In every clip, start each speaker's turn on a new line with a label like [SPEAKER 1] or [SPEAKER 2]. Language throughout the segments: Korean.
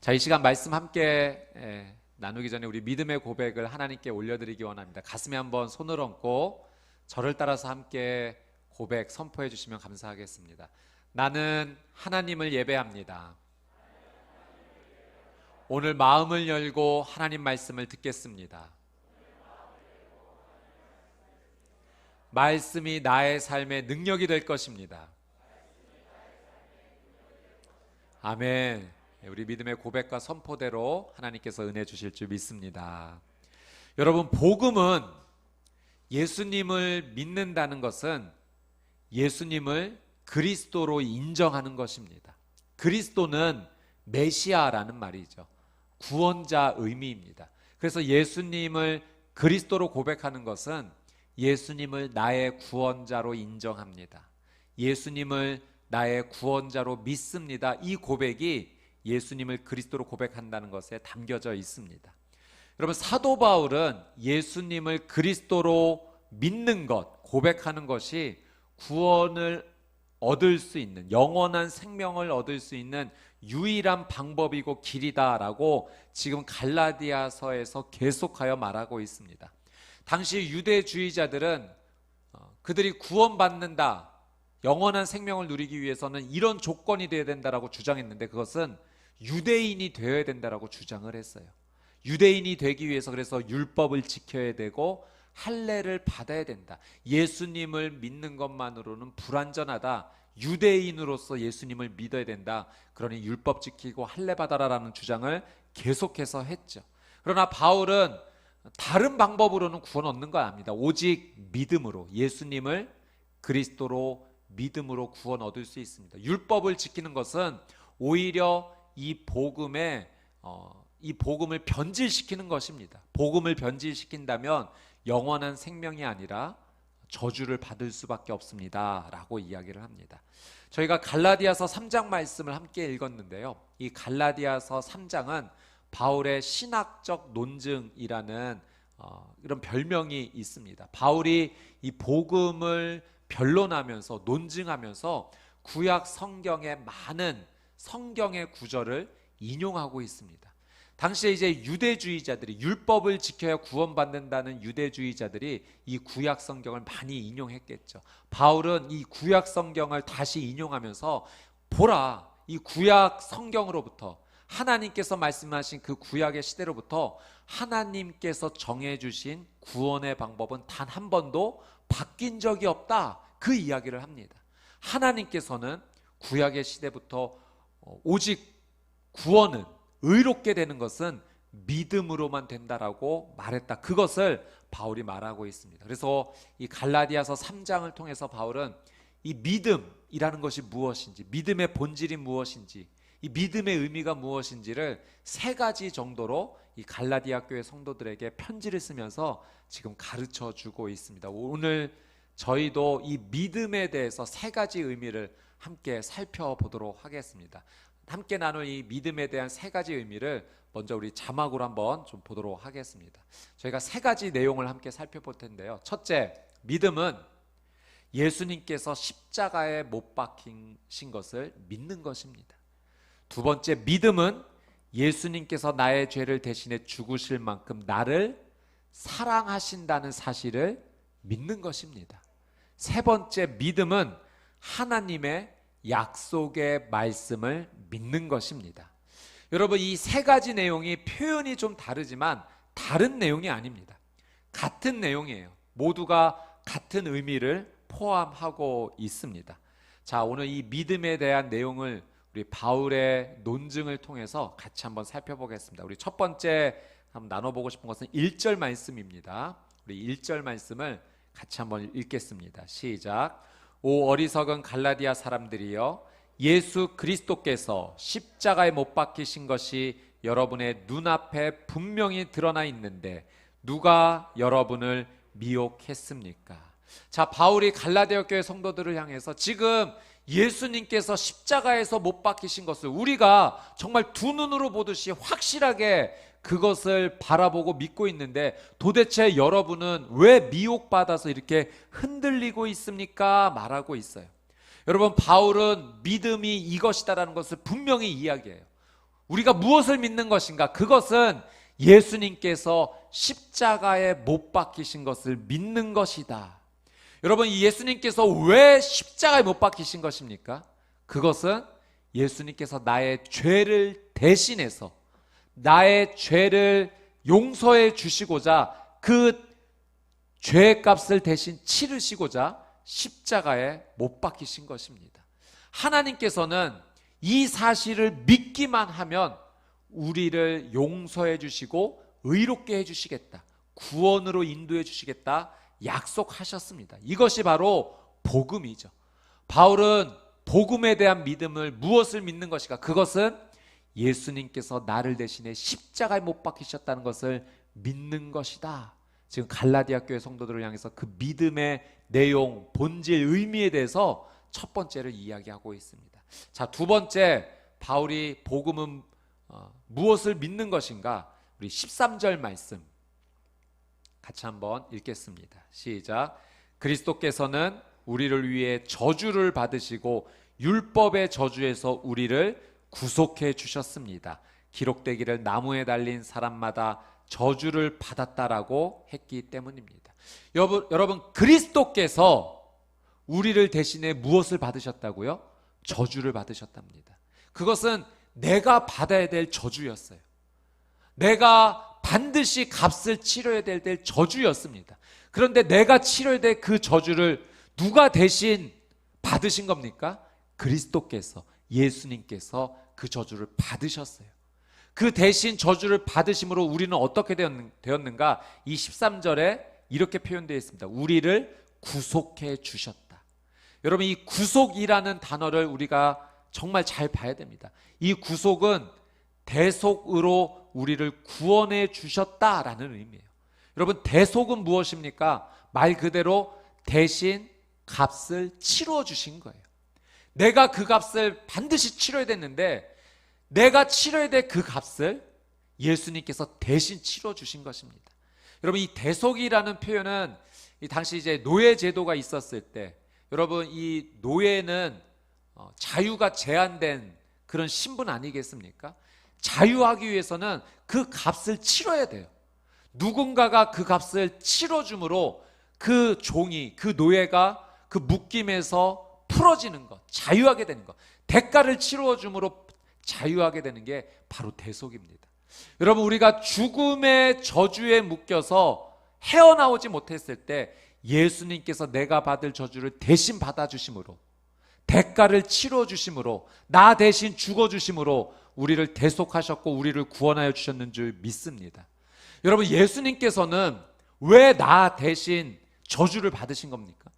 [SPEAKER 1] 자, 이 시간 말씀 함께 나누기 전에 우리 믿음의 고백을 하나님께 올려드리기 원합니다. 가슴에 한번 손을 얹고 저를 따라서 함께 고백 선포해 주시면 감사하겠습니다. 나는 하나님을 예배합니다. 오늘 마음을 열고 하나님 말씀을 듣겠습니다. 말씀이 나의 삶의 능력이 될 것입니다. 아멘. 우리 믿음의 고백과 선포대로 하나님께서 은혜 주실 줄 믿습니다. 여러분, 복음은 예수님을 믿는다는 것은 예수님을 그리스도로 인정하는 것입니다. 그리스도는 메시아라는 말이죠. 구원자 의미입니다. 그래서 예수님을 그리스도로 고백하는 것은 예수님을 나의 구원자로 인정합니다. 예수님을 나의 구원자로 믿습니다. 이 고백이 예수님을 그리스도로 고백한다는 것에 담겨져 있습니다. 여러분, 사도 바울은 예수님을 그리스도로 믿는 것, 고백하는 것이 구원을 얻을 수 있는, 영원한 생명을 얻을 수 있는 유일한 방법이고 길이다라고 지금 갈라디아서에서 계속하여 말하고 있습니다. 당시 유대주의자들은 그들이 구원받는다, 영원한 생명을 누리기 위해서는 이런 조건이 되어야 된다라고 주장했는데, 그것은 유대인이 되어야 된다라고 주장을 했어요. 유대인이 되기 위해서 그래서 율법을 지켜야 되고 할례를 받아야 된다. 예수님을 믿는 것만으로는 불완전하다. 유대인으로서 예수님을 믿어야 된다. 그러니 율법 지키고 할례 받아라라는 주장을 계속해서 했죠. 그러나 바울은 다른 방법으로는 구원 얻는 거 아닙니다. 오직 믿음으로, 예수님을 그리스도로 믿음으로 구원 얻을 수 있습니다. 율법을 지키는 것은 오히려 이 복음을 변질시키는 것입니다. 복음을 변질시킨다면 영원한 생명이 아니라 저주를 받을 수밖에 없습니다 라고 이야기를 합니다. 저희가 갈라디아서 3장 말씀을 함께 읽었는데요, 이 갈라디아서 3장은 바울의 신학적 논증이라는 이런 별명이 있습니다. 바울이 이 복음을 변론하면서 논증하면서 구약 성경의 많은 성경의 구절을 인용하고 있습니다. 당시에 이제 유대주의자들이, 율법을 지켜야 구원받는다는 유대주의자들이 이 구약 성경을 많이 인용했겠죠. 바울은 이 구약 성경을 다시 인용하면서 보라, 이 구약 성경으로부터, 하나님께서 말씀하신 그 구약의 시대로부터 하나님께서 정해주신 구원의 방법은 단 한 번도 바뀐 적이 없다, 그 이야기를 합니다. 하나님께서는 구약의 시대부터 오직 구원은, 의롭게 되는 것은 믿음으로만 된다라고 말했다. 그것을 바울이 말하고 있습니다. 그래서 이 갈라디아서 3장을 통해서 바울은 이 믿음이라는 것이 무엇인지, 믿음의 본질이 무엇인지, 이 믿음의 의미가 무엇인지를 3가지 정도로 이 갈라디아 교회 성도들에게 편지를 쓰면서 지금 가르쳐 주고 있습니다. 오늘 저희도 이 믿음에 대해서 3가지 의미를 함께 살펴보도록 하겠습니다. 함께 나눌 이 믿음에 대한 3가지 의미를 먼저 우리 자막으로 한번 좀 보도록 하겠습니다. 저희가 3가지 내용을 함께 살펴볼 텐데요. 첫째, 믿음은 예수님께서 십자가에 못 박히신 것을 믿는 것입니다. 두 번째, 믿음은 예수님께서 나의 죄를 대신해 죽으실 만큼 나를 사랑하신다는 사실을 믿는 것입니다. 세 번째, 믿음은 하나님의 약속의 말씀을 믿는 것입니다. 여러분, 이 3가지 내용이 표현이 좀 다르지만 다른 내용이 아닙니다. 같은 내용이에요. 모두가 같은 의미를 포함하고 있습니다. 자, 오늘 이 믿음에 대한 내용을 우리 바울의 논증을 통해서 같이 한번 살펴보겠습니다. 우리 첫 번째 한번 나눠보고 싶은 것은 1절 말씀입니다. 우리 1절 말씀을 같이 한번 읽겠습니다. 시작. 오 어리석은 갈라디아 사람들이여, 예수 그리스도께서 십자가에 못 박히신 것이 여러분의 눈앞에 분명히 드러나 있는데 누가 여러분을 미혹했습니까? 자, 바울이 갈라디아 교회 성도들을 향해서 지금 예수님께서 십자가에서 못 박히신 것을 우리가 정말 두 눈으로 보듯이 확실하게 그것을 바라보고 믿고 있는데 도대체 여러분은 왜 미혹받아서 이렇게 흔들리고 있습니까? 말하고 있어요. 여러분, 바울은 믿음이 이것이다라는 것을 분명히 이야기해요. 우리가 무엇을 믿는 것인가? 그것은 예수님께서 십자가에 못 박히신 것을 믿는 것이다. 여러분, 이 예수님께서 왜 십자가에 못 박히신 것입니까? 그것은 예수님께서 나의 죄를 대신해서 나의 죄를 용서해 주시고자 그 죄의 값을 대신 치르시고자 십자가에 못 박히신 것입니다. 하나님께서는 이 사실을 믿기만 하면 우리를 용서해 주시고 의롭게 해주시겠다, 구원으로 인도해 주시겠다 약속하셨습니다. 이것이 바로 복음이죠. 바울은 복음에 대한 믿음을 무엇을 믿는 것인가? 그것은 예수님께서 나를 대신해 십자가에 못 박히셨다는 것을 믿는 것이다. 지금 갈라디아 교회 성도들을 향해서 그 믿음의 내용, 본질, 의미에 대해서 첫 번째를 이야기하고 있습니다. 자, 두 번째, 바울이 복음은 무엇을 믿는 것인가? 우리 13절 말씀 같이 한번 읽겠습니다. 시작. 그리스도께서는 우리를 위해 저주를 받으시고 율법의 저주에서 우리를 구속해 주셨습니다. 기록되기를 나무에 달린 사람마다 저주를 받았다라고 했기 때문입니다. 여러분, 그리스도께서 우리를 대신해 무엇을 받으셨다고요? 저주를 받으셨답니다. 그것은 내가 받아야 될 저주였어요. 내가 반드시 값을 치러야 될 저주였습니다. 그런데 내가 치러야 될 그 저주를 누가 대신 받으신 겁니까? 그리스도께서, 예수님께서 그 저주를 받으셨어요. 그 대신 저주를 받으심으로 우리는 어떻게 되었는가? 이 13절에 이렇게 표현되어 있습니다. 우리를 구속해 주셨다. 여러분, 이 구속이라는 단어를 우리가 정말 잘 봐야 됩니다. 이 구속은 대속으로 우리를 구원해 주셨다라는 의미예요. 여러분, 대속은 무엇입니까? 말 그대로 대신 값을 치러 주신 거예요. 내가 그 값을 반드시 치러야 됐는데 내가 치러야 될 그 값을 예수님께서 대신 치러 주신 것입니다. 여러분, 이 대속이라는 표현은 이 당시 이제 노예 제도가 있었을 때, 여러분, 이 노예는 자유가 제한된 그런 신분 아니겠습니까? 자유하기 위해서는 그 값을 치러야 돼요. 누군가가 그 값을 치러줌으로 그 종이, 그 노예가 그 묶임에서 풀어지는 것, 자유하게 되는 것, 대가를 치러줌으로 자유하게 되는 게 바로 대속입니다. 여러분, 우리가 죽음의 저주에 묶여서 헤어나오지 못했을 때 예수님께서 내가 받을 저주를 대신 받아주심으로, 대가를 치러주심으로, 나 대신 죽어주심으로 우리를 대속하셨고 우리를 구원하여 주셨는 줄 믿습니다. 여러분, 예수님께서는 왜 나 대신 저주를 받으신 겁니까?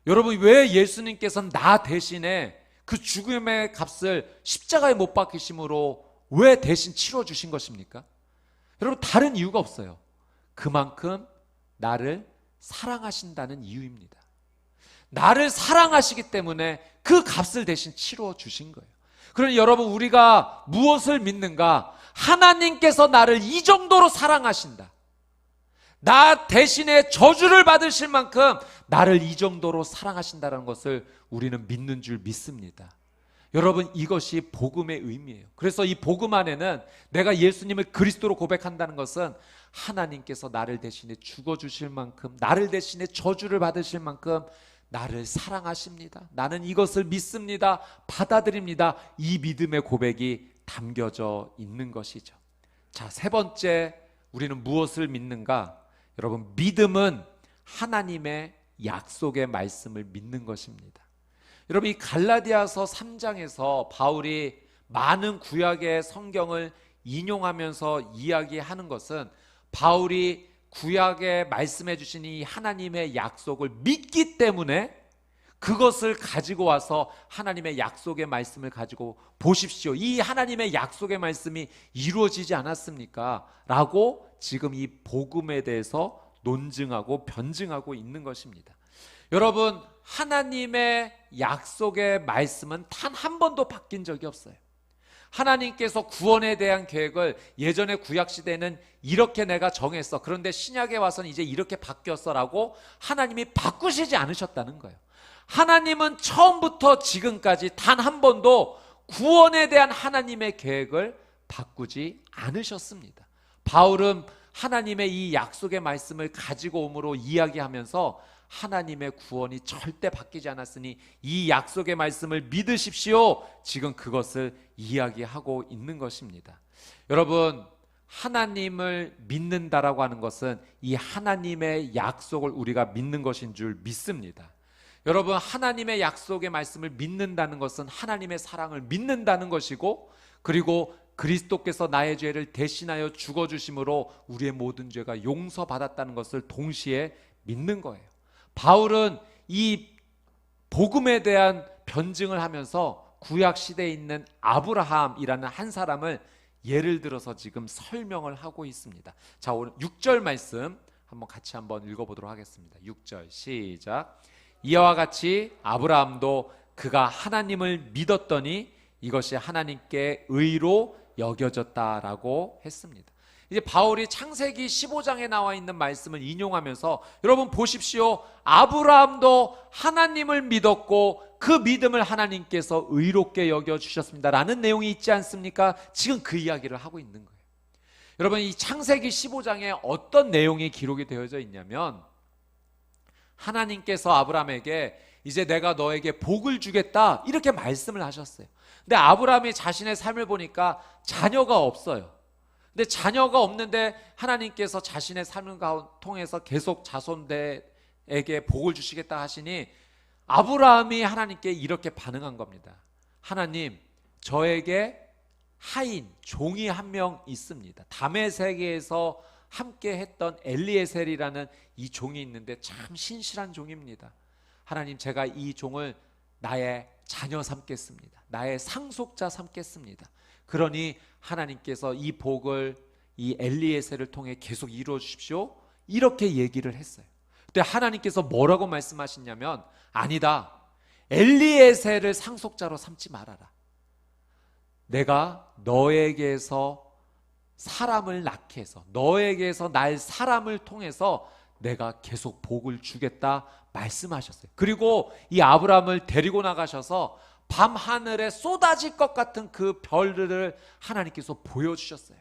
[SPEAKER 1] 여러분, 왜 예수님께서는 나 대신에 그 죽음의 값을 십자가에 못 박히심으로 왜 대신 치러주신 것입니까? 여러분, 다른 이유가 없어요. 그만큼 나를 사랑하신다는 이유입니다. 나를 사랑하시기 때문에 그 값을 대신 치러주신 거예요. 그러니 여러분, 우리가 무엇을 믿는가? 하나님께서 나를 이 정도로 사랑하신다. 나 대신에 저주를 받으실 만큼 나를 이 정도로 사랑하신다는 것을 우리는 믿는 줄 믿습니다. 여러분, 이것이 복음의 의미예요. 그래서 이 복음 안에는 내가 예수님을 그리스도로 고백한다는 것은 하나님께서 나를 대신에 죽어주실 만큼, 나를 대신에 저주를 받으실 만큼 나를 사랑하십니다. 나는 이것을 믿습니다. 받아들입니다. 이 믿음의 고백이 담겨져 있는 것이죠. 자, 세 번째, 우리는 무엇을 믿는가? 여러분, 믿음은 하나님의 약속의 말씀을 믿는 것입니다. 여러분, 이 갈라디아서 3장에서 바울이 많은 구약의 성경을 인용하면서 이야기하는 것은 바울이 구약에 말씀해 주신 이 하나님의 약속을 믿기 때문에 그것을 가지고 와서 하나님의 약속의 말씀을 가지고 보십시오, 이 하나님의 약속의 말씀이 이루어지지 않았습니까? 라고 지금 이 복음에 대해서 논증하고 변증하고 있는 것입니다. 여러분, 하나님의 약속의 말씀은 단 한 번도 바뀐 적이 없어요. 하나님께서 구원에 대한 계획을 예전에 구약시대에는 이렇게 내가 정했어, 그런데 신약에 와서는 이제 이렇게 바뀌었어 라고 하나님이 바꾸시지 않으셨다는 거예요. 하나님은 처음부터 지금까지 단 한 번도 구원에 대한 하나님의 계획을 바꾸지 않으셨습니다. 바울은 하나님의 이 약속의 말씀을 가지고 오므로 이야기하면서 하나님의 구원이 절대 바뀌지 않았으니 이 약속의 말씀을 믿으십시오. 지금 그것을 이야기하고 있는 것입니다. 여러분, 하나님을 믿는다라고 하는 것은 이 하나님의 약속을 우리가 믿는 것인 줄 믿습니다. 여러분, 하나님의 약속의 말씀을 믿는다는 것은 하나님의 사랑을 믿는다는 것이고, 그리고 그리스도께서 나의 죄를 대신하여 죽어주심으로 우리의 모든 죄가 용서받았다는 것을 동시에 믿는 거예요. 바울은 이 복음에 대한 변증을 하면서 구약 시대에 있는 아브라함이라는 한 사람을 예를 들어서 지금 설명을 하고 있습니다. 자, 오늘 6절 말씀 같이 한번 읽어보도록 하겠습니다. 6절 시작. 이와 같이 아브라함도 그가 하나님을 믿었더니 이것이 하나님께 의로 여겨졌다라고 했습니다. 이제 바울이 창세기 15장에 나와 있는 말씀을 인용하면서 여러분 보십시오. 아브라함도 하나님을 믿었고 그 믿음을 하나님께서 의롭게 여겨주셨습니다 라는 내용이 있지 않습니까? 지금 그 이야기를 하고 있는 거예요. 여러분, 이 창세기 15장에 어떤 내용이 기록이 되어져 있냐면 하나님께서 아브라함에게 이제 내가 너에게 복을 주겠다 이렇게 말씀을 하셨어요. 근데 아브라함이 자신의 삶을 보니까 자녀가 없어요. 근데 자녀가 없는데 하나님께서 자신의 삶을 통해서 계속 자손들에게 복을 주시겠다 하시니 아브라함이 하나님께 이렇게 반응한 겁니다. 하나님, 저에게 하인, 종이 한 명 있습니다. 다메섹에서 함께 했던 엘리에셀이라는 이 종이 있는데 참 신실한 종입니다. 하나님, 제가 이 종을 나의 자녀 삼겠습니다. 나의 상속자 삼겠습니다. 그러니 하나님께서 이 복을 이 엘리에셀을 통해 계속 이루어 주십시오. 이렇게 얘기를 했어요. 근데 하나님께서 뭐라고 말씀하시냐면 아니다. 엘리에셀을 상속자로 삼지 말아라. 내가 너에게서 사람을 낳게 해서 너에게서 날 사람을 통해서 내가 계속 복을 주겠다 말씀하셨어요. 그리고 이 아브라함을 데리고 나가셔서 밤하늘에 쏟아질 것 같은 그 별들을 하나님께서 보여주셨어요.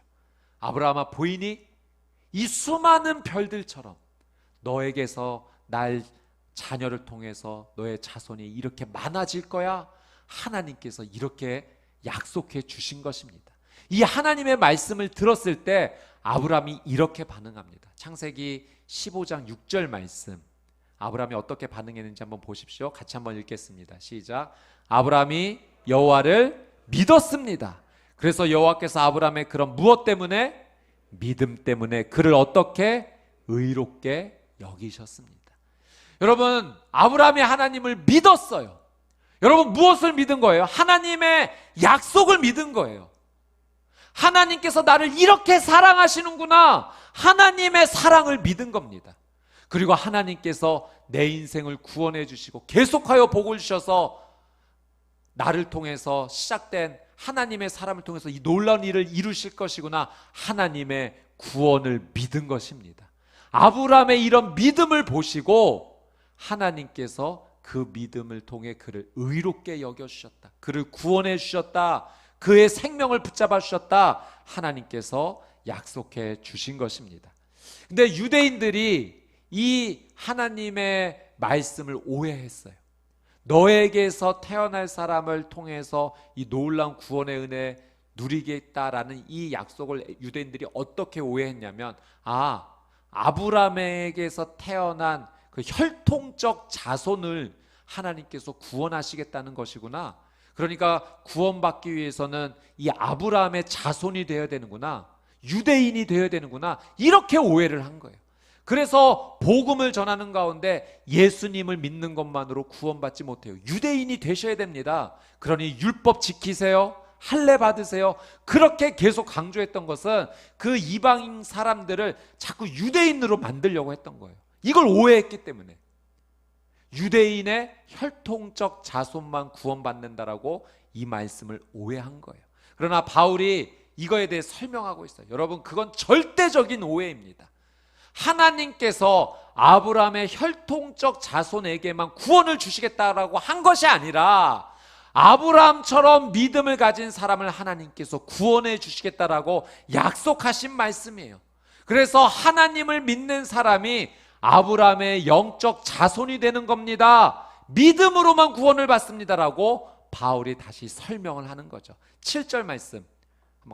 [SPEAKER 1] 아브라함아, 보이니? 이 수많은 별들처럼 너에게서 날 자녀를 통해서 너의 자손이 이렇게 많아질 거야. 하나님께서 이렇게 약속해 주신 것입니다. 이 하나님의 말씀을 들었을 때 아브라함이 이렇게 반응합니다. 창세기 15장 6절 말씀, 아브라함이 어떻게 반응했는지 한번 보십시오. 같이 한번 읽겠습니다. 시작. 아브라함이 여호와를 믿었습니다. 그래서 여호와께서 아브라함의 그런 무엇 때문에? 믿음 때문에 그를 어떻게? 의롭게 여기셨습니다. 여러분, 아브라함이 하나님을 믿었어요. 여러분, 무엇을 믿은 거예요? 하나님의 약속을 믿은 거예요. 하나님께서 나를 이렇게 사랑하시는구나. 하나님의 사랑을 믿은 겁니다. 그리고 하나님께서 내 인생을 구원해 주시고 계속하여 복을 주셔서 나를 통해서 시작된 하나님의 사람을 통해서 이 놀라운 일을 이루실 것이구나. 하나님의 구원을 믿은 것입니다. 아브라함의 이런 믿음을 보시고 하나님께서 그 믿음을 통해 그를 의롭게 여겨주셨다. 그를 구원해 주셨다. 그의 생명을 붙잡아 주셨다. 하나님께서 약속해 주신 것입니다. 근데 유대인들이 이 하나님의 말씀을 오해했어요. 너에게서 태어날 사람을 통해서 이 놀라운 구원의 은혜 누리겠다라는 이 약속을 유대인들이 어떻게 오해했냐면 아브라함에게서 태어난 그 혈통적 자손을 하나님께서 구원하시겠다는 것이구나. 그러니까 구원받기 위해서는 이 아브라함의 자손이 되어야 되는구나. 유대인이 되어야 되는구나. 이렇게 오해를 한 거예요. 그래서 복음을 전하는 가운데 예수님을 믿는 것만으로 구원받지 못해요. 유대인이 되셔야 됩니다. 그러니 율법 지키세요. 할례 받으세요. 그렇게 계속 강조했던 것은 그 이방인 사람들을 자꾸 유대인으로 만들려고 했던 거예요. 이걸 오해했기 때문에. 유대인의 혈통적 자손만 구원받는다라고 이 말씀을 오해한 거예요. 그러나 바울이 이거에 대해 설명하고 있어요. 여러분, 그건 절대적인 오해입니다. 하나님께서 아브라함의 혈통적 자손에게만 구원을 주시겠다라고 한 것이 아니라 아브라함처럼 믿음을 가진 사람을 하나님께서 구원해 주시겠다라고 약속하신 말씀이에요. 그래서 하나님을 믿는 사람이 아브라함의 영적 자손이 되는 겁니다. 믿음으로만 구원을 받습니다라고 바울이 다시 설명을 하는 거죠. 7절 말씀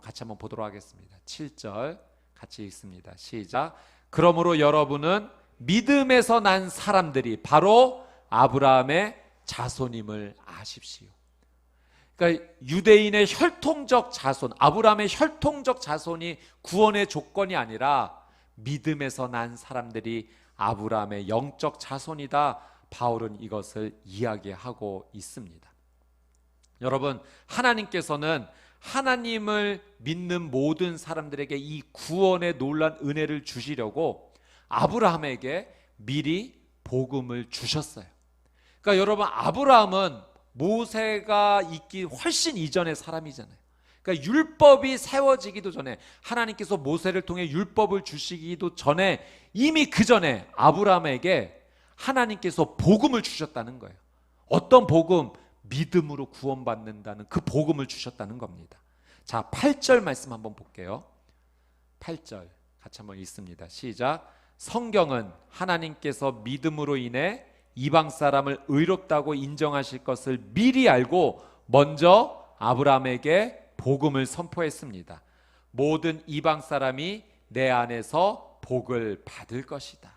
[SPEAKER 1] 같이 한번 보도록 하겠습니다. 7절 같이 읽습니다. 시작. 그러므로 여러분은 믿음에서 난 사람들이 바로 아브라함의 자손임을 아십시오. 그러니까 유대인의 혈통적 자손, 아브라함의 혈통적 자손이 구원의 조건이 아니라 믿음에서 난 사람들이 아브라함의 영적 자손이다. 바울은 이것을 이야기하고 있습니다. 여러분, 하나님께서는 하나님을 믿는 모든 사람들에게 이 구원의 놀라운 은혜를 주시려고 아브라함에게 미리 복음을 주셨어요. 그러니까 여러분, 아브라함은 모세가 있기 훨씬 이전의 사람이잖아요. 그러니까 율법이 세워지기도 전에, 하나님께서 모세를 통해 율법을 주시기도 전에, 이미 그 전에 아브라함에게 하나님께서 복음을 주셨다는 거예요. 어떤 복음? 믿음으로 구원받는다는 그 복음을 주셨다는 겁니다. 자, 8절 말씀 한번 볼게요. 8절 같이 한번 읽습니다. 시작. 성경은 하나님께서 믿음으로 인해 이방 사람을 의롭다고 인정하실 것을 미리 알고 먼저 아브라함에게 복음을 선포했습니다. 모든 이방 사람이 내 안에서 복을 받을 것이다.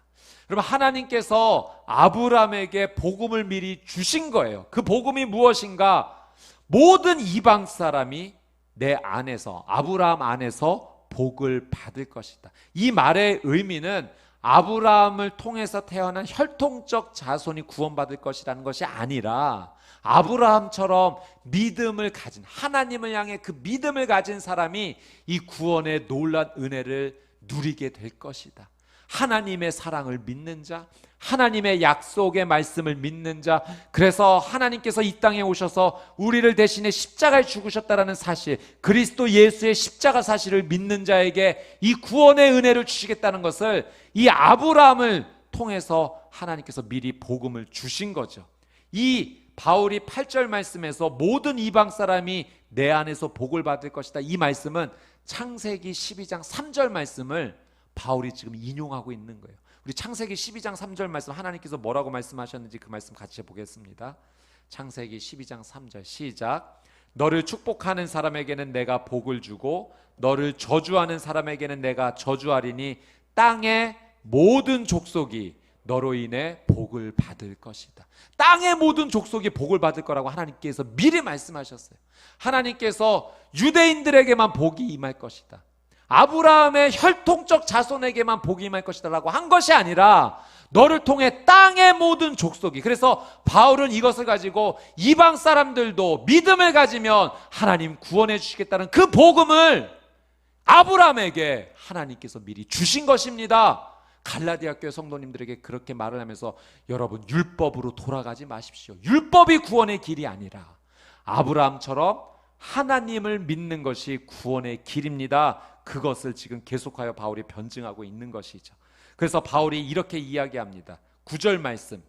[SPEAKER 1] 여러분, 하나님께서 아브라함에게 복음을 미리 주신 거예요. 그 복음이 무엇인가? 모든 이방 사람이 내 안에서, 아브라함 안에서 복을 받을 것이다. 이 말의 의미는 아브라함을 통해서 태어난 혈통적 자손이 구원받을 것이라는 것이 아니라 아브라함처럼 믿음을 가진, 하나님을 향해 그 믿음을 가진 사람이 이 구원의 놀라운 은혜를 누리게 될 것이다. 하나님의 사랑을 믿는 자, 하나님의 약속의 말씀을 믿는 자, 그래서 하나님께서 이 땅에 오셔서 우리를 대신해 십자가에 죽으셨다라는 사실, 그리스도 예수의 십자가 사실을 믿는 자에게 이 구원의 은혜를 주시겠다는 것을 이 아브라함을 통해서 하나님께서 미리 복음을 주신 거죠. 이 바울이 8절 말씀에서 모든 이방 사람이 내 안에서 복을 받을 것이다, 이 말씀은 창세기 12장 3절 말씀을 바울이 지금 인용하고 있는 거예요. 우리 창세기 12장 3절 말씀, 하나님께서 뭐라고 말씀하셨는지 그 말씀 같이 보겠습니다. 창세기 12장 3절 시작. 너를 축복하는 사람에게는 내가 복을 주고 너를 저주하는 사람에게는 내가 저주하리니 땅의 모든 족속이 너로 인해 복을 받을 것이다. 땅의 모든 족속이 복을 받을 거라고 하나님께서 미리 말씀하셨어요. 하나님께서 유대인들에게만 복이 임할 것이다, 아브라함의 혈통적 자손에게만 복이 임할 것이다 라고 한 것이 아니라 너를 통해 땅의 모든 족속이, 그래서 바울은 이것을 가지고 이방 사람들도 믿음을 가지면 하나님 구원해 주시겠다는 그 복음을 아브라함에게 하나님께서 미리 주신 것입니다. 갈라디아 교회 성도님들에게 그렇게 말을 하면서 여러분, 율법으로 돌아가지 마십시오. 율법이 구원의 길이 아니라 아브라함처럼 하나님을 믿는 것이 구원의 길입니다. 그것을 지금 계속하여 바울이 변증하고 있는 것이죠. 그래서 바울이 이렇게 이야기합니다. 9절 말씀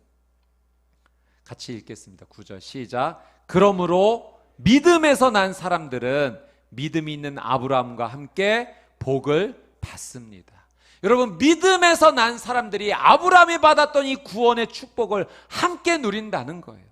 [SPEAKER 1] 같이 읽겠습니다. 9절 시작. 그러므로 믿음에서 난 사람들은 믿음이 있는 아브라함과 함께 복을 받습니다. 여러분, 믿음에서 난 사람들이 아브라함이 받았던 이 구원의 축복을 함께 누린다는 거예요.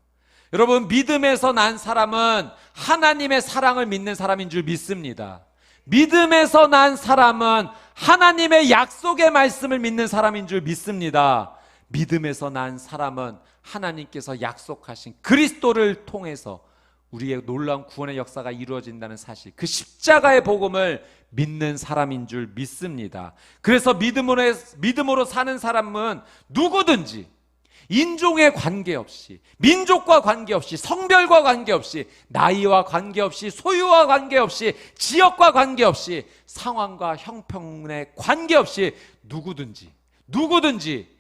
[SPEAKER 1] 여러분, 믿음에서 난 사람은 하나님의 사랑을 믿는 사람인 줄 믿습니다. 믿음에서 난 사람은 하나님의 약속의 말씀을 믿는 사람인 줄 믿습니다. 믿음에서 난 사람은 하나님께서 약속하신 그리스도를 통해서 우리의 놀라운 구원의 역사가 이루어진다는 사실, 그 십자가의 복음을 믿는 사람인 줄 믿습니다. 그래서 믿음으로 사는 사람은 누구든지 인종에 관계없이, 민족과 관계없이, 성별과 관계없이, 나이와 관계없이, 소유와 관계없이, 지역과 관계없이, 상황과 형편에 관계없이 누구든지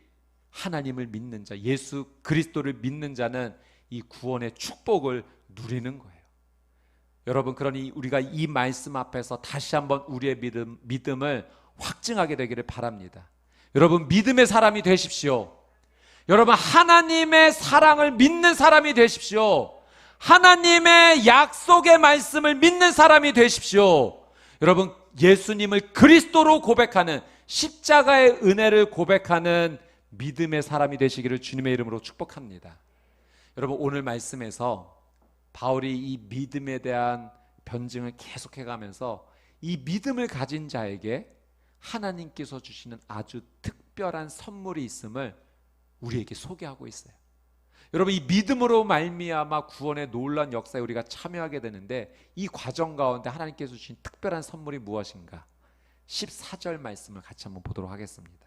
[SPEAKER 1] 하나님을 믿는 자, 예수 그리스도를 믿는 자는 이 구원의 축복을 누리는 거예요. 여러분, 그러니 우리가 이 말씀 앞에서 다시 한번 우리의 믿음을 확증하게 되기를 바랍니다. 여러분, 믿음의 사람이 되십시오. 여러분, 하나님의 사랑을 믿는 사람이 되십시오. 하나님의 약속의 말씀을 믿는 사람이 되십시오. 여러분, 예수님을 그리스도로 고백하는, 십자가의 은혜를 고백하는 믿음의 사람이 되시기를 주님의 이름으로 축복합니다. 여러분, 오늘 말씀에서 바울이 이 믿음에 대한 변증을 계속해 가면서 이 믿음을 가진 자에게 하나님께서 주시는 아주 특별한 선물이 있음을 우리에게 소개하고 있어요. 여러분, 이 믿음으로 말미암아 구원의 놀라운 역사에 우리가 참여하게 되는데, 이 과정 가운데 하나님께서 주신 특별한 선물이 무엇인가? 14절 말씀을 같이 한번 보도록 하겠습니다.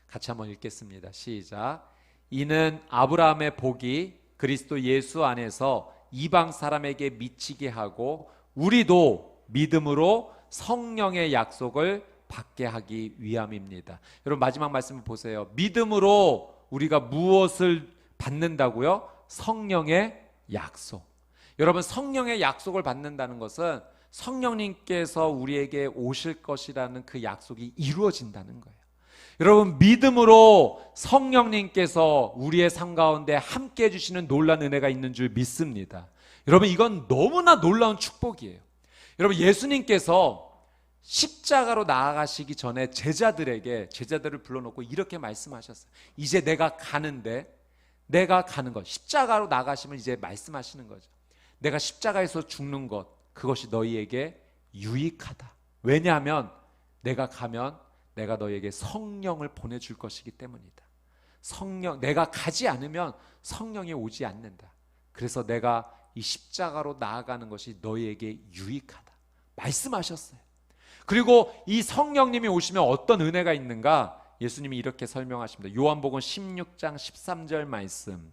[SPEAKER 1] 같이 한번 읽겠습니다. 시작. 이는 아브라함의 복이 그리스도 예수 안에서 이방 사람에게 미치게 하고 우리도 믿음으로 성령의 약속을 받게 하기 위함입니다. 여러분, 마지막 말씀을 보세요. 믿음으로 우리가 무엇을 받는다고요? 성령의 약속. 여러분, 성령의 약속을 받는다는 것은 성령님께서 우리에게 오실 것이라는 그 약속이 이루어진다는 거예요. 여러분, 믿음으로 성령님께서 우리의 삶 가운데 함께 해주시는 놀라운 은혜가 있는 줄 믿습니다. 여러분, 이건 너무나 놀라운 축복이에요. 여러분, 예수님께서 십자가로 나아가시기 전에 제자들을 불러놓고 이렇게 말씀하셨어요. 이제 내가 가는 것, 십자가로 나가시면 이제 말씀하시는 거죠. 내가 십자가에서 죽는 것, 그것이 너희에게 유익하다. 왜냐하면 내가 가면 내가 너희에게 성령을 보내줄 것이기 때문이다. 내가 가지 않으면 성령이 오지 않는다. 그래서 내가 이 십자가로 나아가는 것이 너희에게 유익하다. 말씀하셨어요. 그리고 이 성령님이 오시면 어떤 은혜가 있는가? 예수님이 이렇게 설명하십니다. 요한복음 16장 13절 말씀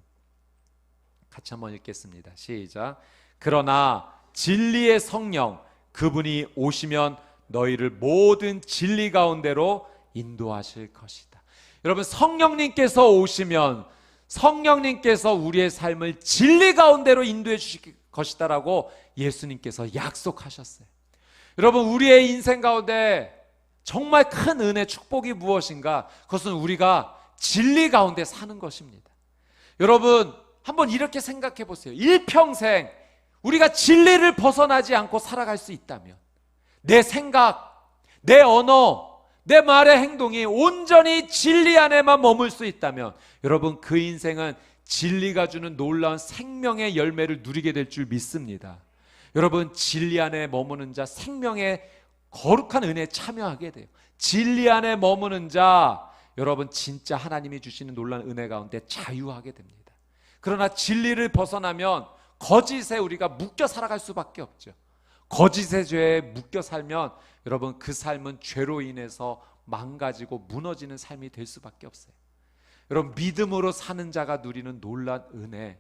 [SPEAKER 1] 같이 한번 읽겠습니다. 시작. 그러나 진리의 성령, 그분이 오시면 너희를 모든 진리 가운데로 인도하실 것이다. 여러분, 성령님께서 오시면 성령님께서 우리의 삶을 진리 가운데로 인도해 주실 것이다라고 예수님께서 약속하셨어요. 여러분, 우리의 인생 가운데 정말 큰 은혜, 축복이 무엇인가? 그것은 우리가 진리 가운데 사는 것입니다. 여러분, 한번 이렇게 생각해 보세요. 일평생 우리가 진리를 벗어나지 않고 살아갈 수 있다면, 내 생각, 내 언어, 내 말의 행동이 온전히 진리 안에만 머물 수 있다면, 여러분, 그 인생은 진리가 주는 놀라운 생명의 열매를 누리게 될 줄 믿습니다. 여러분, 진리 안에 머무는 자 생명의 거룩한 은혜에 참여하게 돼요. 진리 안에 머무는 자, 여러분, 진짜 하나님이 주시는 놀라운 은혜 가운데 자유하게 됩니다. 그러나 진리를 벗어나면 거짓에 우리가 묶여 살아갈 수밖에 없죠. 거짓의 죄에 묶여 살면 여러분, 그 삶은 죄로 인해서 망가지고 무너지는 삶이 될 수밖에 없어요. 여러분, 믿음으로 사는 자가 누리는 놀라운 은혜,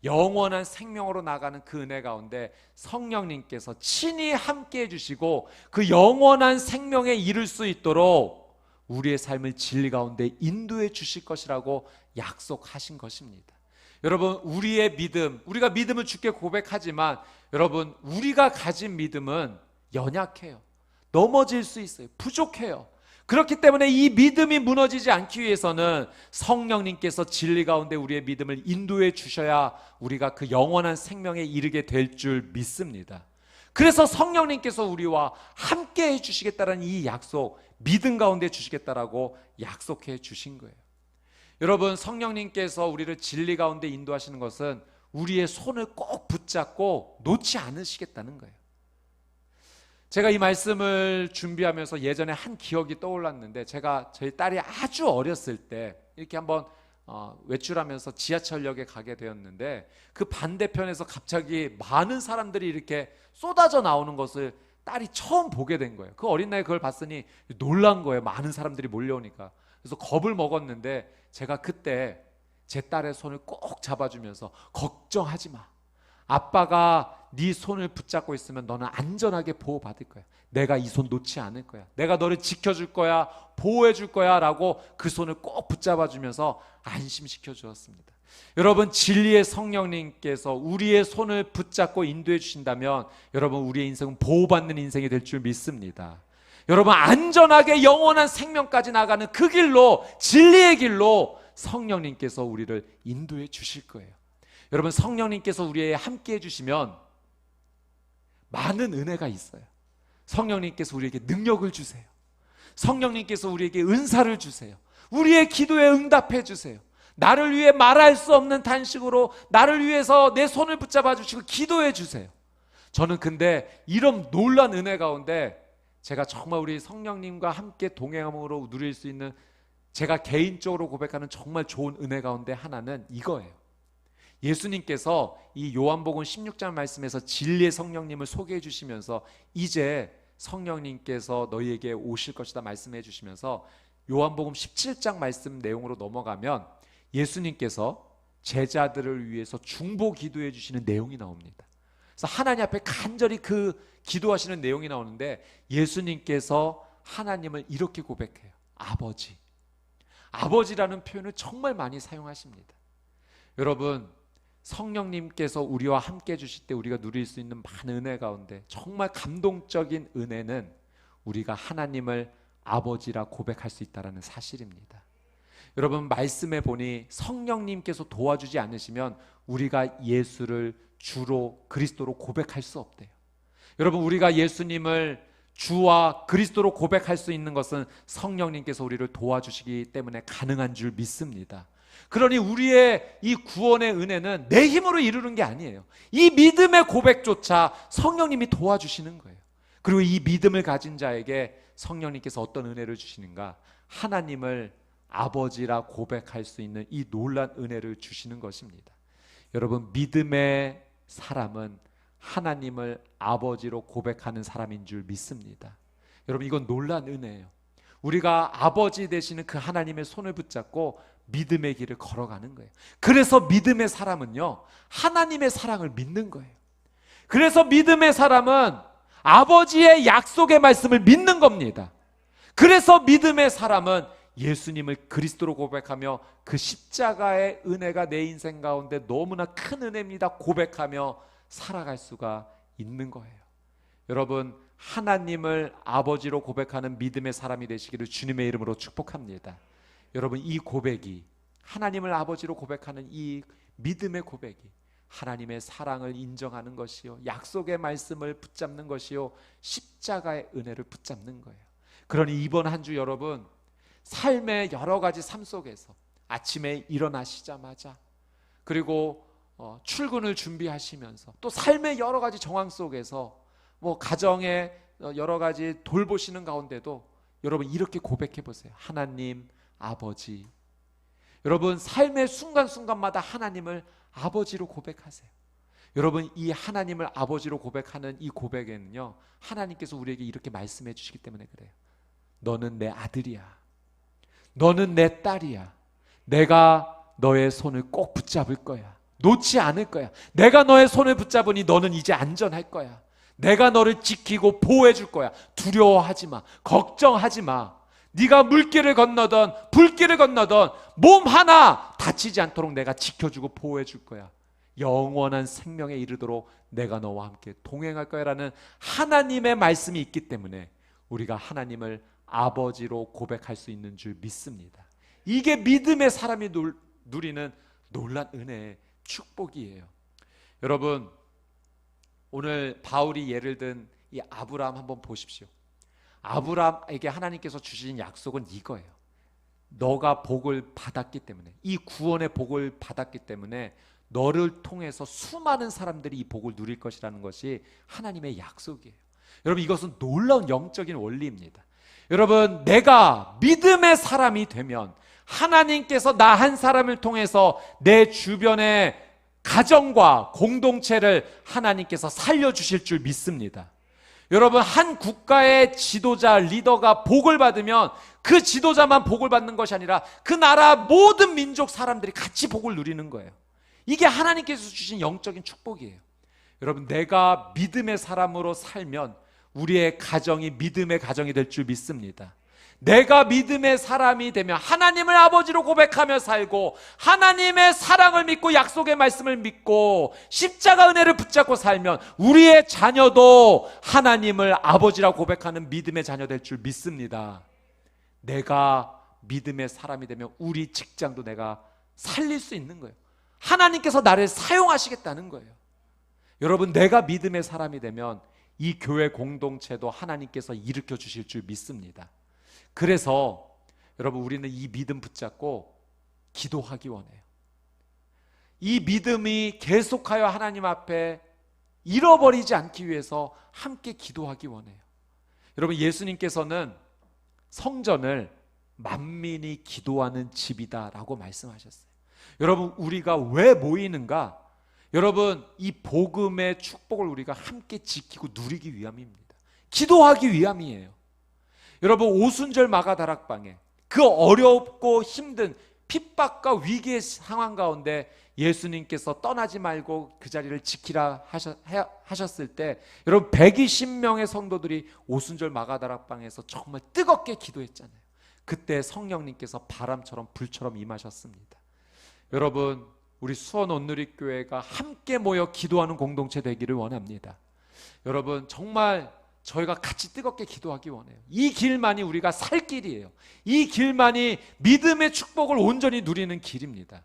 [SPEAKER 1] 영원한 생명으로 나가는 그 은혜 가운데 성령님께서 친히 함께 해주시고 그 영원한 생명에 이를 수 있도록 우리의 삶을 진리 가운데 인도해 주실 것이라고 약속하신 것입니다. 여러분, 우리의 믿음, 우리가 믿음을 주께 고백하지만 여러분, 우리가 가진 믿음은 연약해요. 넘어질 수 있어요. 부족해요. 그렇기 때문에 이 믿음이 무너지지 않기 위해서는 성령님께서 진리 가운데 우리의 믿음을 인도해 주셔야 우리가 그 영원한 생명에 이르게 될 줄 믿습니다. 그래서 성령님께서 우리와 함께 해주시겠다는 이 약속, 믿음 가운데 주시겠다라고 약속해 주신 거예요. 여러분, 성령님께서 우리를 진리 가운데 인도하시는 것은 우리의 손을 꼭 붙잡고 놓지 않으시겠다는 거예요. 제가 이 말씀을 준비하면서 예전에 한 기억이 떠올랐는데, 제가 저희 딸이 아주 어렸을 때 이렇게 한번 외출하면서 지하철역에 가게 되었는데, 그 반대편에서 갑자기 많은 사람들이 이렇게 쏟아져 나오는 것을 딸이 처음 보게 된 거예요. 그 어린 나이에 그걸 봤으니 놀란 거예요. 많은 사람들이 몰려오니까. 그래서 겁을 먹었는데, 제가 그때 제 딸의 손을 꼭 잡아주면서 걱정하지 마. 아빠가 네 손을 붙잡고 있으면 너는 안전하게 보호받을 거야. 내가 이 손 놓지 않을 거야. 내가 너를 지켜줄 거야. 보호해줄 거야 라고 그 손을 꼭 붙잡아주면서 안심시켜 주었습니다. 여러분, 진리의 성령님께서 우리의 손을 붙잡고 인도해 주신다면 여러분, 우리의 인생은 보호받는 인생이 될 줄 믿습니다. 여러분, 안전하게 영원한 생명까지 나가는 그 길로, 진리의 길로 성령님께서 우리를 인도해 주실 거예요. 여러분, 성령님께서 우리에 함께 해주시면 많은 은혜가 있어요. 성령님께서 우리에게 능력을 주세요. 성령님께서 우리에게 은사를 주세요. 우리의 기도에 응답해 주세요. 나를 위해 말할 수 없는 단식으로 나를 위해서 내 손을 붙잡아 주시고 기도해 주세요. 저는 근데 이런 놀라운 은혜 가운데 제가 정말 우리 성령님과 함께 동행함으로 누릴 수 있는, 제가 개인적으로 고백하는 정말 좋은 은혜 가운데 하나는 이거예요. 예수님께서 이 요한복음 16장 말씀에서 진리의 성령님을 소개해 주시면서 이제 성령님께서 너희에게 오실 것이다 말씀해 주시면서 요한복음 17장 말씀 내용으로 넘어가면 예수님께서 제자들을 위해서 중보 기도해 주시는 내용이 나옵니다. 그래서 하나님 앞에 간절히 그 기도하시는 내용이 나오는데 예수님께서 하나님을 이렇게 고백해요. 아버지. 아버지라는 표현을 정말 많이 사용하십니다. 여러분, 성령님께서 우리와 함께 해주실 때 우리가 누릴 수 있는 많은 은혜 가운데 정말 감동적인 은혜는 우리가 하나님을 아버지라 고백할 수 있다는 사실입니다. 여러분, 말씀에 보니 성령님께서 도와주지 않으시면 우리가 예수를 주로 그리스도로 고백할 수 없대요. 여러분, 우리가 예수님을 주와 그리스도로 고백할 수 있는 것은 성령님께서 우리를 도와주시기 때문에 가능한 줄 믿습니다. 그러니 우리의 이 구원의 은혜는 내 힘으로 이루는 게 아니에요. 이 믿음의 고백조차 성령님이 도와주시는 거예요. 그리고 이 믿음을 가진 자에게 성령님께서 어떤 은혜를 주시는가? 하나님을 아버지라 고백할 수 있는 이 놀라운 은혜를 주시는 것입니다. 여러분, 믿음의 사람은 하나님을 아버지로 고백하는 사람인 줄 믿습니다. 여러분, 이건 놀라운 은혜예요. 우리가 아버지 되시는 그 하나님의 손을 붙잡고 믿음의 길을 걸어가는 거예요. 그래서 믿음의 사람은요, 하나님의 사랑을 믿는 거예요. 그래서 믿음의 사람은 아버지의 약속의 말씀을 믿는 겁니다. 그래서 믿음의 사람은 예수님을 그리스도로 고백하며 그 십자가의 은혜가 내 인생 가운데 너무나 큰 은혜입니다 고백하며 살아갈 수가 있는 거예요. 여러분, 하나님을 아버지로 고백하는 믿음의 사람이 되시기를 주님의 이름으로 축복합니다. 여러분, 이 고백이, 하나님을 아버지로 고백하는 이 믿음의 고백이 하나님의 사랑을 인정하는 것이요, 약속의 말씀을 붙잡는 것이요, 십자가의 은혜를 붙잡는 거예요. 그러니 이번 한 주 여러분, 삶의 여러 가지 삶 속에서 아침에 일어나시자마자, 그리고 출근을 준비하시면서, 또 삶의 여러 가지 정황 속에서 가정의 여러 가지 돌보시는 가운데도 여러분 이렇게 고백해 보세요. 하나님 아버지. 여러분, 삶의 순간순간마다 하나님을 아버지로 고백하세요. 여러분, 이 하나님을 아버지로 고백하는 이 고백에는요, 하나님께서 우리에게 이렇게 말씀해 주시기 때문에 그래요. 너는 내 아들이야. 너는 내 딸이야. 내가 너의 손을 꼭 붙잡을 거야. 놓지 않을 거야. 내가 너의 손을 붙잡으니 너는 이제 안전할 거야. 내가 너를 지키고 보호해 줄 거야. 두려워하지 마. 걱정하지 마. 네가 물길을 건너던 불길을 건너던 몸 하나 다치지 않도록 내가 지켜주고 보호해 줄 거야. 영원한 생명에 이르도록 내가 너와 함께 동행할 거야 라는 하나님의 말씀이 있기 때문에 우리가 하나님을 아버지로 고백할 수 있는 줄 믿습니다. 이게 믿음의 사람이 누리는 놀라운 은혜의 축복이에요. 여러분, 오늘 바울이 예를 든 이 아브라함 한번 보십시오. 아브라함에게 하나님께서 주신 약속은 이거예요. 너가 복을 받았기 때문에, 이 구원의 복을 받았기 때문에 너를 통해서 수많은 사람들이 이 복을 누릴 것이라는 것이 하나님의 약속이에요. 여러분, 이것은 놀라운 영적인 원리입니다. 여러분, 내가 믿음의 사람이 되면 하나님께서 나 한 사람을 통해서 내 주변의 가정과 공동체를 하나님께서 살려주실 줄 믿습니다. 여러분, 한 국가의 지도자, 리더가 복을 받으면 그 지도자만 복을 받는 것이 아니라 그 나라 모든 민족 사람들이 같이 복을 누리는 거예요. 이게 하나님께서 주신 영적인 축복이에요. 여러분, 내가 믿음의 사람으로 살면 우리의 가정이 믿음의 가정이 될 줄 믿습니다. 내가 믿음의 사람이 되면 하나님을 아버지로 고백하며 살고 하나님의 사랑을 믿고 약속의 말씀을 믿고 십자가 은혜를 붙잡고 살면 우리의 자녀도 하나님을 아버지라고 고백하는 믿음의 자녀 될 줄 믿습니다. 내가 믿음의 사람이 되면 우리 직장도 내가 살릴 수 있는 거예요. 하나님께서 나를 사용하시겠다는 거예요. 여러분, 내가 믿음의 사람이 되면 이 교회 공동체도 하나님께서 일으켜 주실 줄 믿습니다. 그래서 여러분, 우리는 이 믿음 붙잡고 기도하기 원해요. 이 믿음이 계속하여 하나님 앞에 잃어버리지 않기 위해서 함께 기도하기 원해요. 여러분, 예수님께서는 성전을 만민이 기도하는 집이다라고 말씀하셨어요. 여러분, 우리가 왜 모이는가? 여러분, 이 복음의 축복을 우리가 함께 지키고 누리기 위함입니다. 기도하기 위함이에요. 여러분, 오순절 마가다락방에 그 어렵고 힘든 핍박과 위기의 상황 가운데 예수님께서 떠나지 말고 그 자리를 지키라 하셨을 때 여러분, 120명의 성도들이 오순절 마가다락방에서 정말 뜨겁게 기도했잖아요. 그때 성령님께서 바람처럼 불처럼 임하셨습니다. 여러분, 우리 수원 온누리교회가 함께 모여 기도하는 공동체 되기를 원합니다. 여러분, 정말 저희가 같이 뜨겁게 기도하기 원해요. 이 길만이 우리가 살 길이에요. 이 길만이 믿음의 축복을 온전히 누리는 길입니다.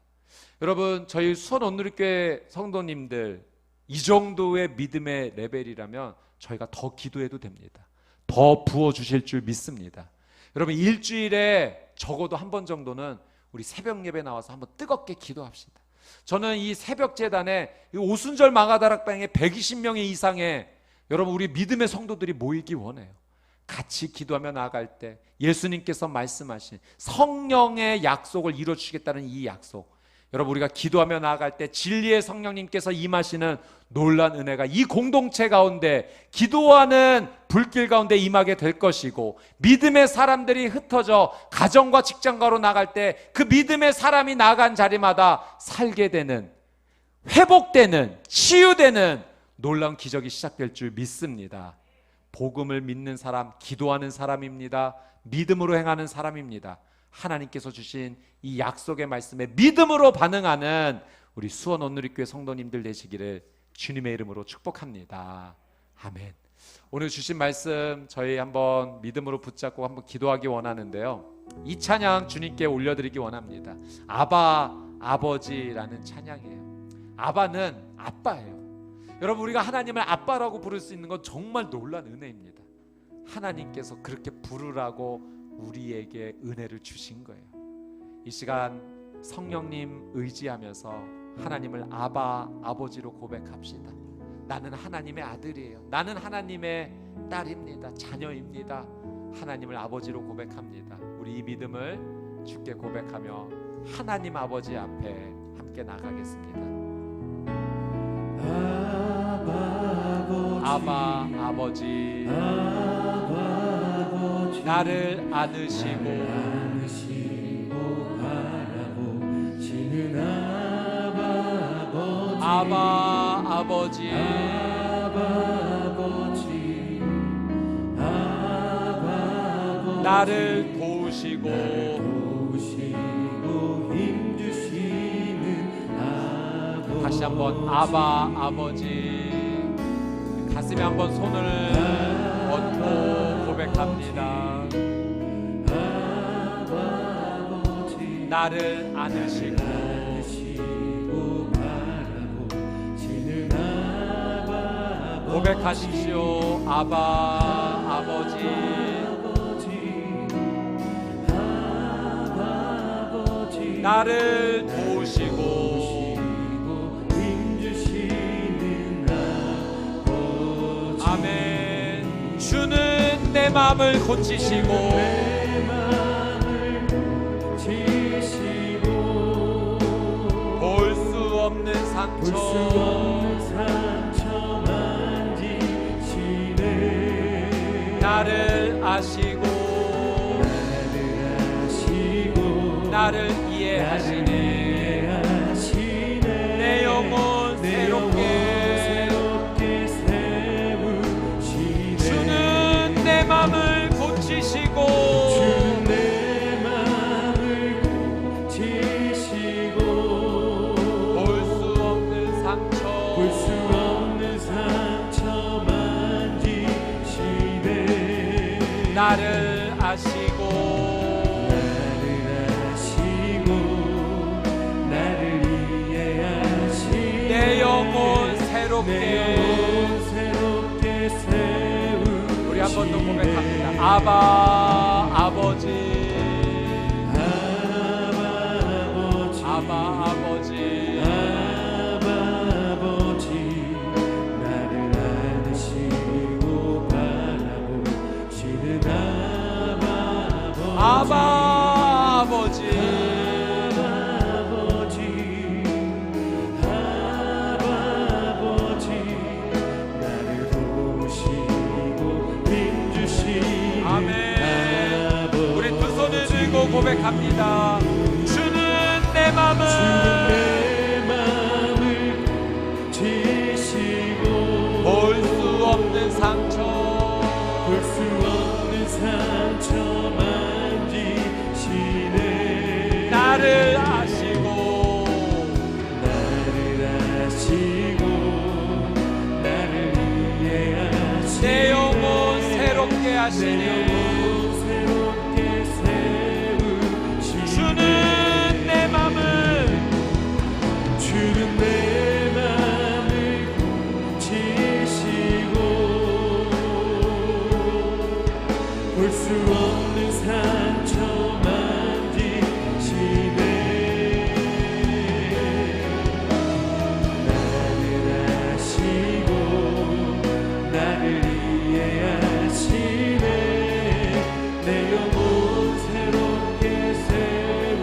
[SPEAKER 1] 여러분, 저희 수원 온누리교회 성도님들 이 정도의 믿음의 레벨이라면 저희가 더 기도해도 됩니다. 더 부어주실 줄 믿습니다. 여러분, 일주일에 적어도 한 번 정도는 우리 새벽 예배 나와서 한번 뜨겁게 기도합시다. 저는 이 새벽 재단에 오순절 마가다락방에 120명 이상의 여러분, 우리 믿음의 성도들이 모이기 원해요. 같이 기도하며 나아갈 때 예수님께서 말씀하신 성령의 약속을 이루어주시겠다는 이 약속, 여러분, 우리가 기도하며 나아갈 때 진리의 성령님께서 임하시는 놀라운 은혜가 이 공동체 가운데 기도하는 불길 가운데 임하게 될 것이고, 믿음의 사람들이 흩어져 가정과 직장가로 나갈 때 그 믿음의 사람이 나간 자리마다 살게 되는, 회복되는, 치유되는 놀라운 기적이 시작될 줄 믿습니다. 복음을 믿는 사람, 기도하는 사람입니다. 믿음으로 행하는 사람입니다. 하나님께서 주신 이 약속의 말씀에 믿음으로 반응하는 우리 수원 온누리교회 성도님들 되시기를 주님의 이름으로 축복합니다. 아멘. 오늘 주신 말씀 저희 한번 믿음으로 붙잡고 한번 기도하기 원하는데요, 이 찬양 주님께 올려드리기 원합니다. 아바, 아버지라는 찬양이에요. 아바는 아빠예요. 여러분, 우리가 하나님을 아빠라고 부를 수 있는 건 정말 놀라운 은혜입니다. 하나님께서 그렇게 부르라고 우리에게 은혜를 주신 거예요. 이 시간 성령님 의지하면서 하나님을 아바, 아버지로 고백합시다. 나는 하나님의 아들이에요. 나는 하나님의 딸입니다. 자녀입니다. 하나님을 아버지로 고백합니다. 우리 이 믿음을 주께 고백하며 하나님 아버지 앞에 함께 나가겠습니다. 아바, 아버지, 나를 안으시고 바라보시는 아바, 아버지, 나를 도우시고 힘주시는 다시 한번 아바, 아버지, 가슴에 한번 손을 얹고 고백합니다. 나를 안으시고 고백하십시오. 아바, 아버지, 나를 도우시고 아멘. 주는 내 마음을 고치시고 볼 수 없는 상처 만지시네. 나를 아시고 나를 이해하시네. 내 영혼 새롭게 세우시네. 주는 내 맘을 고치시고 볼 수 없는 상처 만지시네. 나를 아시고 나를 이해하시네.
[SPEAKER 2] 새롭게 세우.
[SPEAKER 1] 우리 한 번 더 고백합니다. 아바 아버지, 아바 아버지,
[SPEAKER 2] 아바 아버지, 나를 안으시고 바라보시는 아바 아버지, 아바 아버지, 나를 보시고 힘주시는
[SPEAKER 1] 아멘. 우리 두 손을 들고 고백합니다. 주는 내 맘을
[SPEAKER 2] 지시고
[SPEAKER 1] 볼 수 없는 상처,
[SPEAKER 2] 볼 수 없는 상처 만지시네.
[SPEAKER 1] 나를 아시고
[SPEAKER 2] 나를 이해하시네.
[SPEAKER 1] 내 영혼 새롭게 하시네.
[SPEAKER 2] 새롭게 세우시네.
[SPEAKER 1] 주는 내 맘을
[SPEAKER 2] 지시고 볼 수 없는 상처 만지시네. 나를 아시고 나를 이해하시네. 내 영혼 새롭게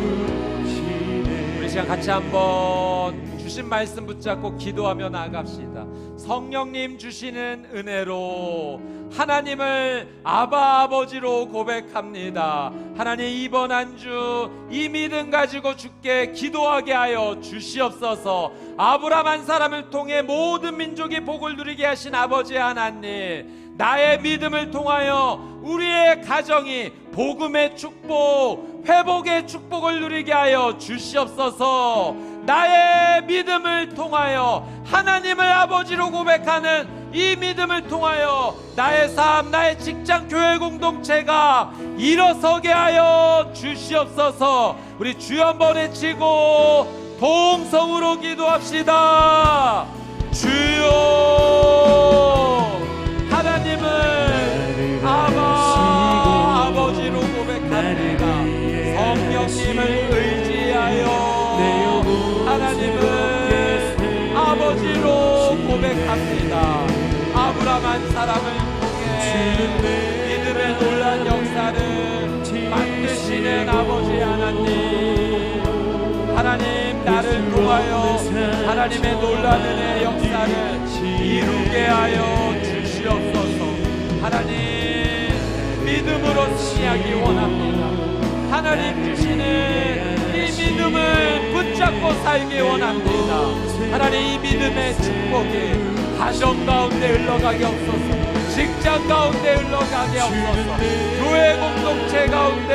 [SPEAKER 2] 세우시네.
[SPEAKER 1] 우리 시간 같이 한번 주신 말씀 붙잡고 기도하며 나아갑시다. 성령님 주시는 은혜로 하나님을 아바 아버지로 고백합니다. 하나님, 이번 한 주 이 믿음 가지고 주께 기도하게 하여 주시옵소서. 아브라함 한 사람을 통해 모든 민족이 복을 누리게 하신 아버지 하나님, 나의 믿음을 통하여 우리의 가정이 복음의 축복, 회복의 축복을 누리게 하여 주시옵소서. 나의 믿음을 통하여 하나님을 아버지로 고백하는 이 믿음을 통하여 나의 삶, 나의 직장, 교회 공동체가 일어서게 하여 주시옵소서. 우리 주여 한번 외치고 동성으로 기도합시다. 주여, 하나님을 아버지로 고백합니다. 성령님을 의지하여 하나님을 아버지로 고백합니다. 아브라함 한 사람을 통해 믿음의 놀란 역사를 만드시는 아버지 하나님, 하나님, 나를 통하여 하나님의 놀란 은혜의 역사를 이루게 하여 주시옵소서. 하나님, 믿음으로 승리하기 원합니다. 하나님 주시는 이 믿음을 붙잡고 살기 원합니다. 하나님, 이 믿음의 축복이 가정 가운데 흘러가게 없소서. 직장 가운데 흘러가게 없소서. 교회 공동체 가운데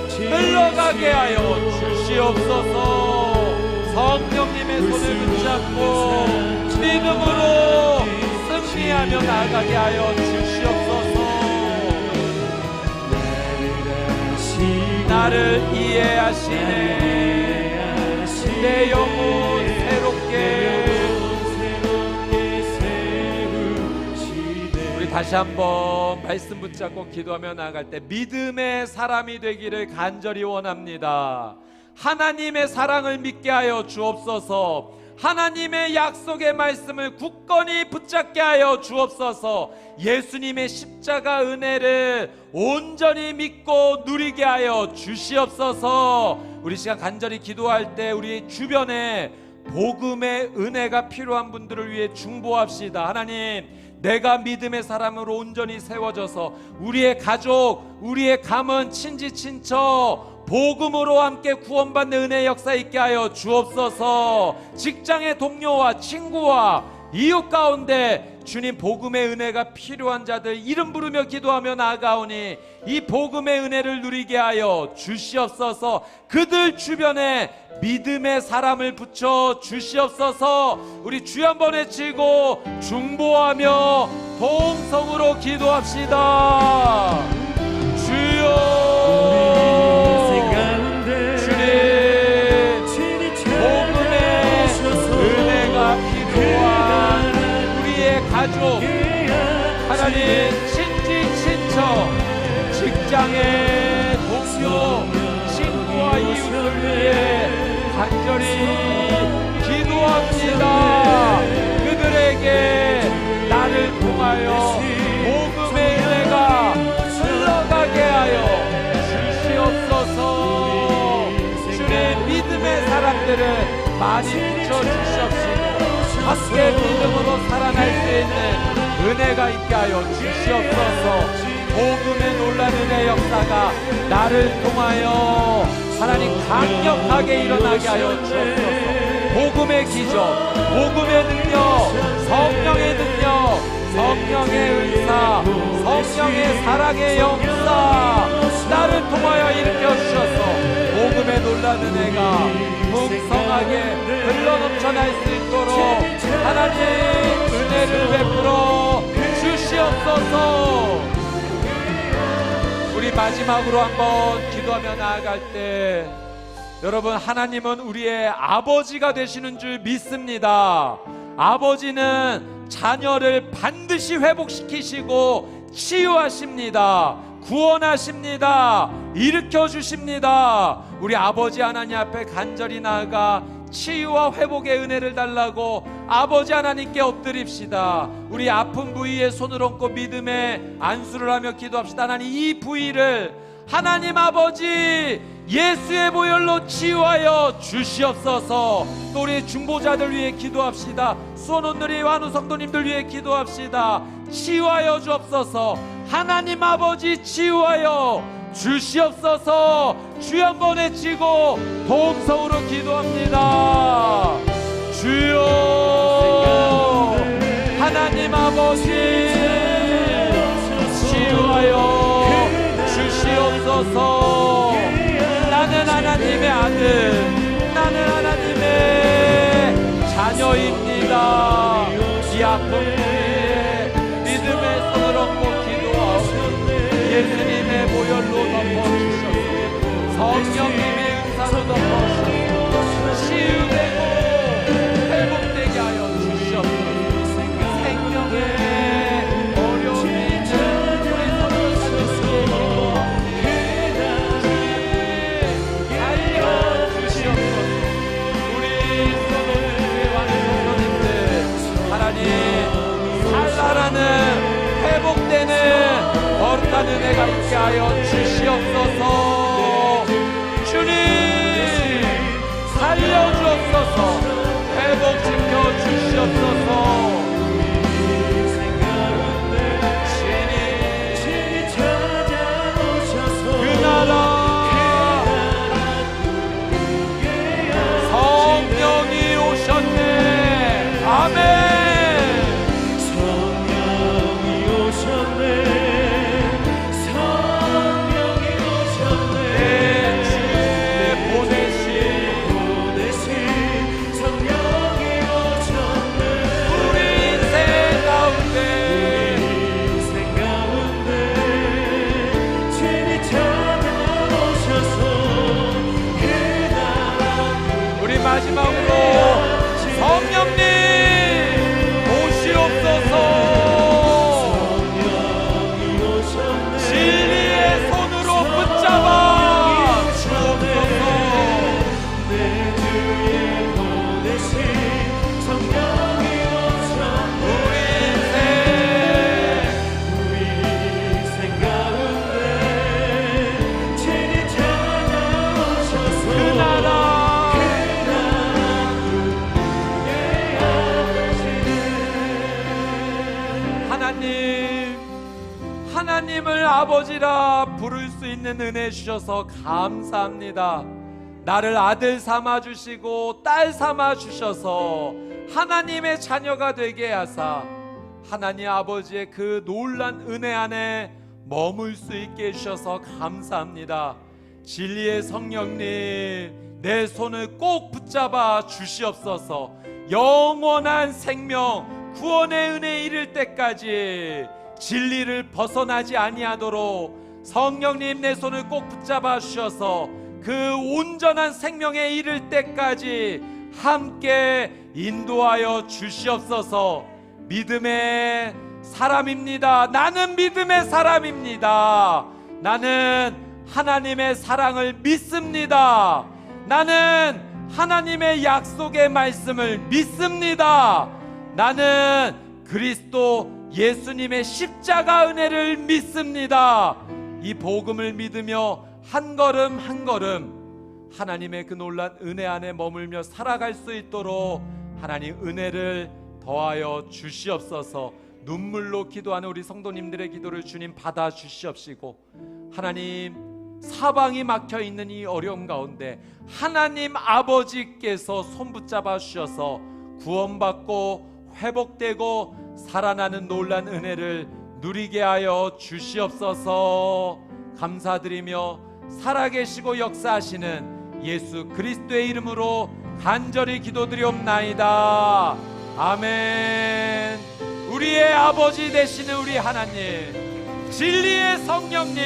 [SPEAKER 1] 흘러가게 하여 주시옵소서. 성령님의 손을 붙잡고 믿음으로 승리하며 나아가게 하여 주시옵소서. 나를 이해하시네. 내 영혼 새롭게. 우리 다시 한번 말씀 붙잡고 기도하며 나아갈 때 믿음의 사람이 되기를 간절히 원합니다. 하나님의 사랑을 믿게 하여 주옵소서. 하나님의 약속의 말씀을 굳건히 붙잡게 하여 주옵소서. 예수님의 십자가 은혜를 온전히 믿고 누리게 하여 주시옵소서. 우리 시간 간절히 기도할 때 우리 주변에 복음의 은혜가 필요한 분들을 위해 중보합시다. 하나님, 내가 믿음의 사람으로 온전히 세워져서 우리의 가족, 우리의 가문, 친지, 친척 복음으로 함께 구원받는 은혜의 역사 있게 하여 주옵소서. 직장의 동료와 친구와 이웃 가운데 주님 복음의 은혜가 필요한 자들 이름 부르며 기도하며 나아가오니 이 복음의 은혜를 누리게 하여 주시옵소서. 그들 주변에 믿음의 사람을 붙여 주시옵소서. 우리 주여 한번 외치고 중보하며 동성으로 기도합시다. 주여, 복음의 은혜가 필요한 간절히 기도합니다. 그들에게 나를 통하여 복음의 은혜가 흘러가게 하여 주시옵소서. 주의 믿음의 사람들을 많이 붙여주시옵시고 함께 믿음으로 살아날 수 있는 은혜가 있게 하여 주시옵소서. 복음의 놀라운 은혜 역사가 나를 통하여 하나님 강력하게 일어나게 하여 주옵소서. 복음의 기적, 복음의 능력, 성령의 능력, 성령의 은사, 성령의 사랑의 역사 나를 통하여 일으켜 주셔서 복음의 놀라운 은혜가 풍성하게 흘러넘쳐날 수 있도록 하나님 은혜를 베풀어 주시옵소서. 우리 마지막으로 한번 기도하며 나아갈 때, 여러분, 하나님은 우리의 아버지가 되시는 줄 믿습니다. 아버지는 자녀를 반드시 회복시키시고 치유하십니다. 구원하십니다. 일으켜 주십니다. 우리 아버지 하나님 앞에 간절히 나아가 치유와 회복의 은혜를 달라고 아버지 하나님께 엎드립시다. 우리 아픈 부위에 손을 얹고 믿음의 안수를 하며 기도합시다. 하나님, 이 부위를 하나님 아버지 예수의 보혈로 치유하여 주시옵소서. 또 우리 중보자들 위해 기도합시다. 수원원들이 환우 성도님들 위해 기도합시다. 치유하여 주옵소서. 하나님 아버지 치유하여 주시옵소서. 주여 한번 외치고 동성으로 기도합니다. 주여 하나님 아버지 치유하여 주시옵소서. 나는 하나님의 아들, 나는 하나님의 자녀입니다. 이 아픈 부위에 믿음의 손을 얹고 기도하고 예수님의 보혈로 덮어주셔서 성령님의 은사로 덮어주셔서 치유되고 회복되게 하여 주시옵소서. 생명의 어려움이 있는 우리 서로 가족들에게 알려주시옵소서. 우리 서로님의 왕성도님들 하나님 살라라는 회복되는 거룩한 은혜가 있게 하여 주시옵소서. 주님 살려주옵소서. 회복시켜 주시옵소서. 그 나라 성령이 오셨네. 아멘. 마지막으로 성령님 오시옵소서. 진리의 손으로 붙잡아 주옵소서. 내 주에 보내신 성령이 오셨네. 우리 인생 가운데 친히 찾아오셔서 그 나라 하나님을 아버지라 부를 수 있는 은혜 주셔서 감사합니다. 나를 아들 삼아 주시고 딸 삼아 주셔서 하나님의 자녀가 되게 하사 하나님 아버지의 그 놀란 은혜 안에 머물 수 있게 해주셔서 감사합니다. 진리의 성령님, 내 손을 꼭 붙잡아 주시옵소서. 영원한 생명, 구원의 은혜에 이를 때까지 진리를 벗어나지 아니하도록 성령님 내 손을 꼭 붙잡아 주셔서 그 온전한 생명에 이를 때까지 함께 인도하여 주시옵소서. 믿음의 사람입니다. 나는 믿음의 사람입니다. 나는 하나님의 사랑을 믿습니다. 나는 하나님의 약속의 말씀을 믿습니다. 나는 그리스도 예수님의 십자가 은혜를 믿습니다. 이 복음을 믿으며 한 걸음 한 걸음 하나님의 그 놀란 은혜 안에 머물며 살아갈 수 있도록 하나님 은혜를 더하여 주시옵소서. 눈물로 기도하는 우리 성도님들의 기도를 주님 받아 주시옵시고, 하나님 사방이 막혀 있는 이 어려움 가운데 하나님 아버지께서 손붙잡아 주셔서 구원받고 회복되고 살아나는 놀란 은혜를 누리게 하여 주시옵소서. 감사드리며 살아계시고 역사하시는 예수 그리스도의 이름으로 간절히 기도드리옵나이다. 아멘. 우리의 아버지 되시는 우리 하나님, 진리의 성령님,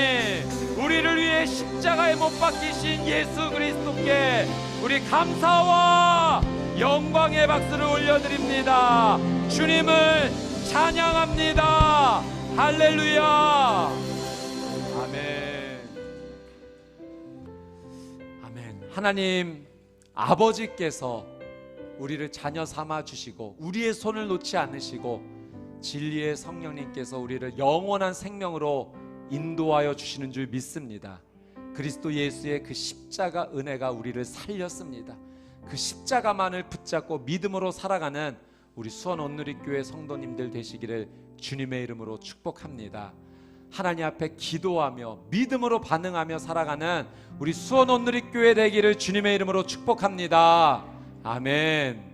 [SPEAKER 1] 우리를 위해 십자가에 못 박히신 예수 그리스도께 우리 감사와 영광의 박수를 올려드립니다. 주님을 찬양합니다. 할렐루야. 아멘. 아멘. 하나님 아버지께서 우리를 자녀 삼아 주시고 우리의 손을 놓지 않으시고 진리의 성령님께서 우리를 영원한 생명으로 인도하여 주시는 줄 믿습니다. 그리스도 예수의 그 십자가 은혜가 우리를 살렸습니다. 그 십자가만을 붙잡고 믿음으로 살아가는 우리 수원 온누리교회 성도님들 되시기를 주님의 이름으로 축복합니다. 하나님 앞에 기도하며 믿음으로 반응하며 살아가는 우리 수원 온누리교회 되기를 주님의 이름으로 축복합니다. 아멘.